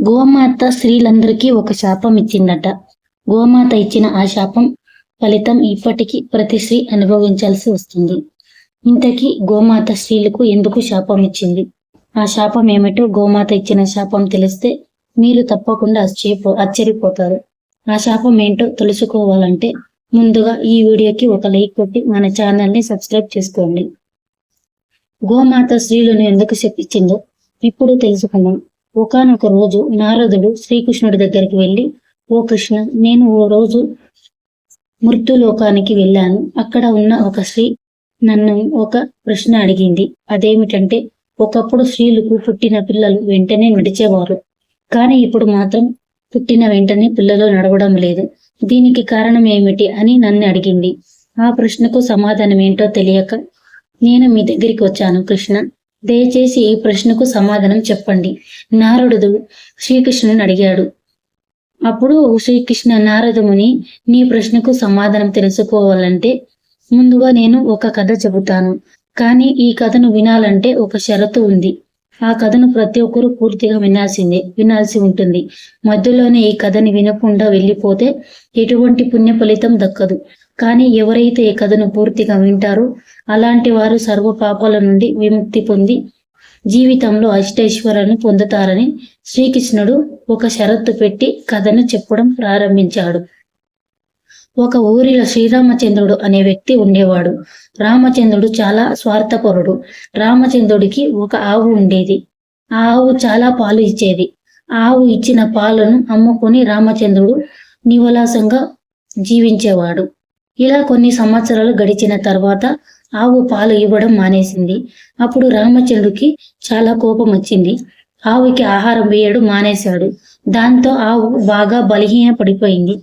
గోమాత స్త్రీలందరికీ ఒక శాపం ఇచ్చిందట. గోమాత ఇచ్చిన ఆ శాపం ఫలితం ఇప్పటికీ ప్రతి స్త్రీ అనుభవించాల్సి వస్తుంది. ఇంతకీ గోమాత స్త్రీలకు ఎందుకు శాపం ఇచ్చింది? ఆ శాపం ఏమిటో, గోమాత ఇచ్చిన శాపం తెలిస్తే మీరు తప్పకుండా ఆశ్చర్యపోతారు. ఆ శాపం ఏంటో తెలుసుకోవాలంటే ముందుగా ఈ వీడియోకి ఒక లైక్ కొట్టి మన ఛానల్ని సబ్స్క్రైబ్ చేసుకోండి. గోమాత స్త్రీలను ఎందుకు శపించిందో ఇప్పుడు తెలుసుకుందాం. ఒకానొక రోజు నారదుడు శ్రీకృష్ణుడి దగ్గరికి వెళ్ళి, ఓ కృష్ణ, నేను ఓ రోజు మృత్యులోకానికి వెళ్ళాను. అక్కడ ఉన్న ఒక స్త్రీ నన్ను ఒక ప్రశ్న అడిగింది. అదేమిటంటే, ఒకప్పుడు స్త్రీలకు పుట్టిన పిల్లలు వెంటనే నడిచేవారు, కానీ ఇప్పుడు మాత్రం పుట్టిన వెంటనే పిల్లలు నడవడం లేదు. దీనికి కారణం ఏమిటి అని నన్ను అడిగింది. ఆ ప్రశ్నకు సమాధానం ఏంటో తెలియక నేను మీ దగ్గరికి వచ్చాను కృష్ణ. దయచేసి ఈ ప్రశ్నకు సమాధానం చెప్పండి. నారదుడు శ్రీకృష్ణుని అడిగాడు. అప్పుడు శ్రీకృష్ణ, నారదముని, నీ ప్రశ్నకు సమాధానం తెలుసుకోవాలంటే ముందుగా నేను ఒక కథ చెబుతాను. కానీ ఈ కథను వినాలంటే ఒక షరతు ఉంది. ఆ కథను ప్రతి ఒక్కరూ పూర్తిగా వినాల్సి ఉంటుంది. మధ్యలోనే ఈ కథని వినకుండా వెళ్ళిపోతే ఎటువంటి పుణ్య ఫలితం దక్కదు. కానీ ఎవరైతే ఈ కథను పూర్తిగా వింటారో అలాంటి వారు సర్వ పాపాల నుండి విముక్తి పొంది జీవితంలో అష్టైశ్వర్యాలను పొందుతారని శ్రీకృష్ణుడు ఒక షరత్తు పెట్టి కథను చెప్పడం ప్రారంభించాడు. ఒక ఊరిలో శ్రీరామచంద్రుడు అనే వ్యక్తి ఉండేవాడు. రామచంద్రుడు చాలా స్వార్థపరుడు. రామచంద్రుడికి ఒక ఆవు ఉండేది. ఆ ఆవు చాలా పాలు ఇచ్చేది. ఆ ఆవు ఇచ్చిన పాలను అమ్ముకొని రామచంద్రుడు నివలాసంగా జీవించేవాడు. ఇలా కొన్ని సంవత్సరాలు గడిచిన తర్వాత ఆవు పాలు ఇవ్వడం మానేసింది. అప్పుడు రామచంద్రుడికి చాలా కోపం వచ్చింది. ఆవుకి ఆహారం వేయడం మానేశాడు. దాంతో ఆవు బాగా బలహీన పడిపోయింది.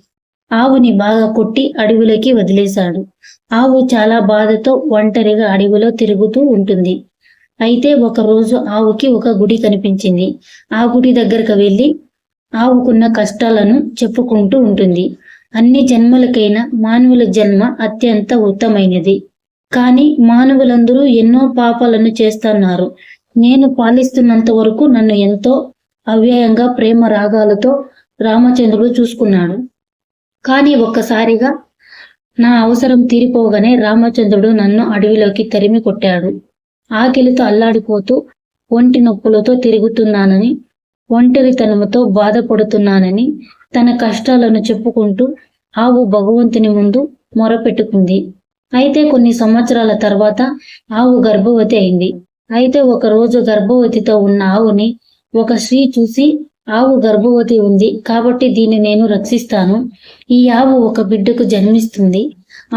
ఆవుని బాగా కొట్టి అడవిలోకి వదిలేశాడు. ఆవు చాలా బాధతో ఒంటరిగా అడవిలో తిరుగుతూ ఉంటుంది. అయితే ఒకరోజు ఆవుకి ఒక గుడి కనిపించింది. ఆ గుడి దగ్గరకు వెళ్ళి ఆవుకున్న కష్టాలను చెప్పుకుంటూ ఉంటుంది. అన్ని జన్మలకైనా మానవుల జన్మ అత్యంత ఉత్తమైనది. కానీ మానవులందరూ ఎన్నో పాపాలను చేస్తున్నారు. నేను పాలిస్తున్నంత వరకు నన్ను ఎంతో అవ్యయంగా ప్రేమ రాగాలతో రామచంద్రుడు చూసుకున్నాడు. కానీ ఒక్కసారిగా నా అవసరం తీరిపోగానే రామచంద్రుడు నన్ను అడవిలోకి తరిమి కొట్టాడు. ఆకలితో అల్లాడిపోతూ ఒంటి నొప్పులతో తిరుగుతున్నానని, ఒంటరితనంతో బాధపడుతున్నానని తన కష్టాలను చెప్పుకుంటూ ఆవు భగవంతుని ముందు మొరపెట్టుకుంది. అయితే కొన్ని సంవత్సరాల తర్వాత ఆవు గర్భవతి అయింది. అయితే ఒకరోజు గర్భవతితో ఉన్న ఆవుని ఒక స్త్రీ చూసి, ఆవు గర్భవతి ఉంది కాబట్టి దీన్ని నేను రక్షిస్తాను. ఈ ఆవు ఒక బిడ్డకు జన్మిస్తుంది.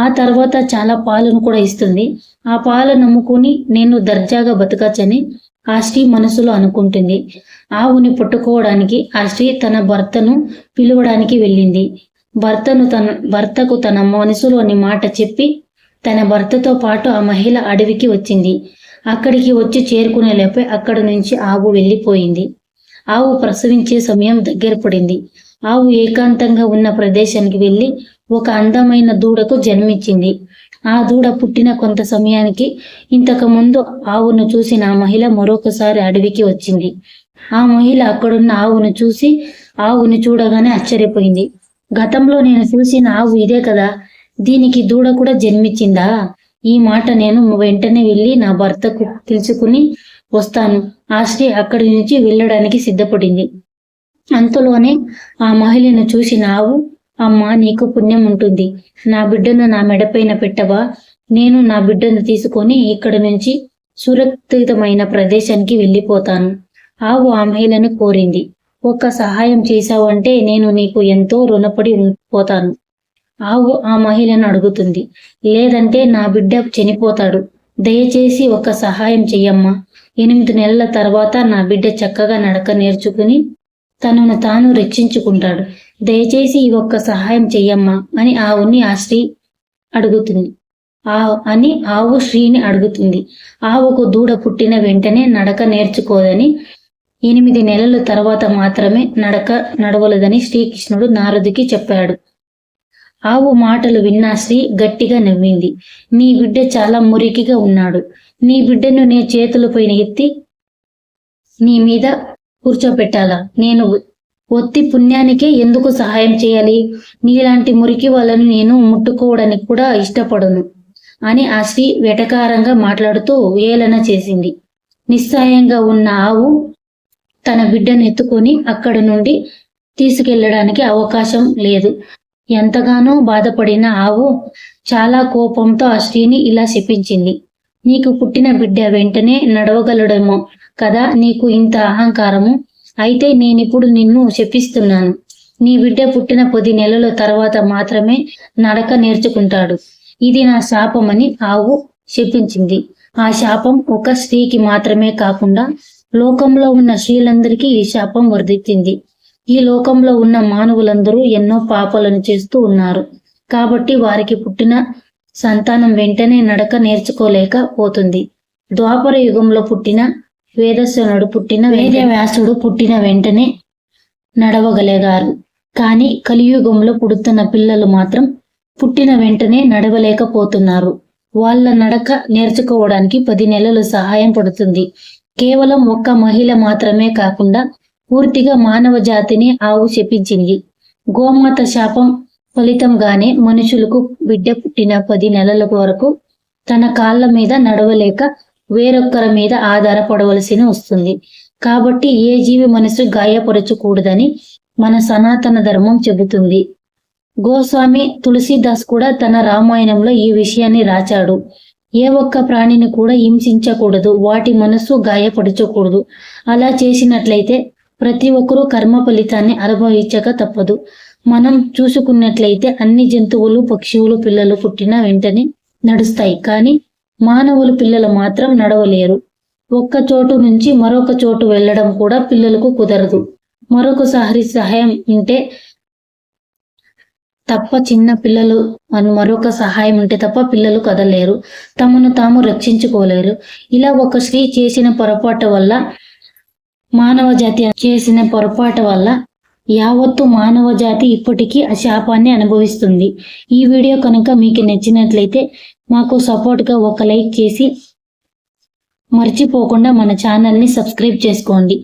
ఆ తర్వాత చాలా పాలను కూడా ఇస్తుంది. ఆ పాలను నమ్ముకుని నేను దర్జాగా బతకచ్చని ఆ స్త్రీ మనసులో అనుకుంటుంది. ఆవుని పట్టుకోవడానికి ఆ స్త్రీ తన భర్తను పిలవడానికి వెళ్ళింది. భర్తకు తన మనసులోని మాట చెప్పి తన భర్తతో పాటు ఆ మహిళ అడవికి వచ్చింది. అక్కడికి వచ్చి చేరుకునేలోపే అక్కడి నుంచి ఆవు వెళ్ళిపోయింది. ఆవు ప్రసవించే సమయం దగ్గర పడింది. ఆవు ఏకాంతంగా ఉన్న ప్రదేశానికి వెళ్ళి ఒక అందమైన దూడకు జన్మించింది. ఆ దూడ పుట్టిన కొంత సమయానికి ఇంతకు ముందు ఆవును చూసిన ఆ మహిళ మరొకసారి అడవికి వచ్చింది. ఆ మహిళ అక్కడున్న ఆవును చూసి ఆవుని చూడగానే ఆశ్చర్యపోయింది. గతంలో నేను చూసిన ఆవు ఇదే కదా, దీనికి దూడ కూడా జన్మించిందా? ఈ మాట నేను వెంటనే వెళ్ళి నా భర్తకు తెలుసుకుని వస్తాను. ఆ స్త్రీ అక్కడి నుంచి వెళ్ళడానికి సిద్ధపడింది. అంతలోనే ఆ మహిళను చూసిన ఆవు, అమ్మ, నీకు పుణ్యం ఉంటుంది. నా బిడ్డను నా మెడపైన పెట్టవా? నేను నా బిడ్డను తీసుకొని ఇక్కడి నుంచి సురక్షితమైన ప్రదేశానికి వెళ్ళిపోతాను. ఆవు ఆ మహిళను కోరింది. ఒక్క సహాయం చేశావంటే నేను నీకు ఎంతో రుణపడి పోతాను. ఆవు ఆ మహిళను అడుగుతుంది. లేదంటే నా బిడ్డ చనిపోతాడు. దయచేసి ఒక సహాయం చెయ్యమ్మా. 8 నెలల తర్వాత నా బిడ్డ చక్కగా నడక నేర్చుకుని తనను తాను రక్షించుకుంటాడు. దయచేసి ఈ ఒక్క సహాయం చెయ్యమ్మా అని ఆవుని ఆ స్త్రీ అడుగుతుంది. ఆవు శ్రీని అడుగుతుంది. ఆవుకు దూడ పుట్టిన వెంటనే నడక నేర్చుకోదని, 8 నెలల తర్వాత మాత్రమే నడవలదని శ్రీకృష్ణుడు నారదుకి చెప్పాడు. ఆవు మాటలు విన్న స్త్రీ గట్టిగా నవ్వింది. నీ బిడ్డ చాలా మురికిగా ఉన్నాడు. నీ బిడ్డను నీ చేతులపైన ఎత్తి నీ మీద కూర్చోపెట్టాలా? నేను ఒత్తి పుణ్యానికే ఎందుకు సహాయం చేయాలి? నీలాంటి మురికి వాళ్ళని నేను ముట్టుకోవడానికి కూడా ఇష్టపడను అని ఆ స్త్రీ వెటకారంగా మాట్లాడుతూ ఏలన చేసింది. నిస్సహాయంగా ఉన్న ఆవు తన బిడ్డను ఎత్తుకొని అక్కడి నుండి తీసుకెళ్లడానికి అవకాశం లేదు. ఎంతగానో బాధపడిన ఆవు చాలా కోపంతో ఆ స్త్రీని ఇలా శపించింది. నీకు పుట్టిన బిడ్డ వెంటనే నడవగలడేమో కదా నీకు ఇంత అహంకారము? అయితే నేనిప్పుడు నిన్ను శపిస్తున్నాను. నీ బిడ్డ పుట్టిన 10 నెలల తర్వాత మాత్రమే నడక నేర్చుకుంటాడు. ఇది నా శాపమని ఆవు శపించింది. ఆ శాపం ఒక స్త్రీకి మాత్రమే కాకుండా లోకంలో ఉన్న స్త్రీలందరికీ ఈ శాపం వర్తించింది. ఈ లోకంలో ఉన్న మానవులందరూ ఎన్నో పాపాలను చేస్తూ ఉన్నారు. కాబట్టి వారికి పుట్టిన సంతానం వెంటనే నడక నేర్చుకోలేకపోతుంది. ద్వాపర యుగంలో పుట్టిన వేదస్వనుడు పుట్టిన వేదవ్యాసుడు పుట్టిన వెంటనే నడవగలిగారు. కానీ కలియుగంలో పుడుతున్న పిల్లలు మాత్రం పుట్టిన వెంటనే నడవలేకపోతున్నారు. వాళ్ళ నడక నేర్చుకోవడానికి 10 నెలలు సహాయం పడుతుంది. కేవలం ఒక్క మహిళ మాత్రమే కాకుండా పూర్తిగా మానవ జాతిని ఆవు శపించింది. గోమాత శాపం ఫలితంగానే మనుషులకు బిడ్డ పుట్టిన 10 నెలల వరకు తన కాళ్ళ మీద నడవలేక వేరొక్కరి మీద ఆధారపడవలసి వస్తుంది. కాబట్టి ఏ జీవి మనసు గాయపరచకూడదని మన సనాతన ధర్మం చెబుతుంది. గోస్వామి తులసీదాస్ కూడా తన రామాయణంలో ఈ విషయాన్ని రాచాడు. ఏ ఒక్క ప్రాణిని కూడా హింసించకూడదు, వాటి మనస్సు గాయపరచకూడదు. అలా చేసినట్లయితే ప్రతి ఒక్కరూ కర్మ ఫలితాన్ని అనుభవించక తప్పదు. మనం చూసుకున్నట్లయితే అన్ని జంతువులు, పక్షువులు పిల్లలు పుట్టిన వెంటనే నడుస్తాయి. కానీ మానవులు పిల్లలు మాత్రం నడవలేరు. ఒక్క చోటు నుంచి మరొక చోటు వెళ్ళడం కూడా పిల్లలకు కుదరదు. మరొకసారి సహాయం ఉంటే తప్ప చిన్న పిల్లలు మరొక సహాయం ఉంటే తప్ప పిల్లలు కదలేరు, తమను తాము రక్షించుకోలేరు. ఇలా ఒక స్త్రీ చేసిన పొరపాటు వల్ల, మానవ జాతి చేసిన పొరపాటు వల్ల యావత్తు మానవ జాతి ఇప్పటికీ ఆ శాపాన్ని అనుభవిస్తుంది. ఈ వీడియో కనుక మీకు నచ్చినట్లయితే మాకు సపోర్ట్గా ఒక లైక్ చేసి మర్చిపోకుండా మన ఛానల్ని సబ్స్క్రైబ్ చేసుకోండి.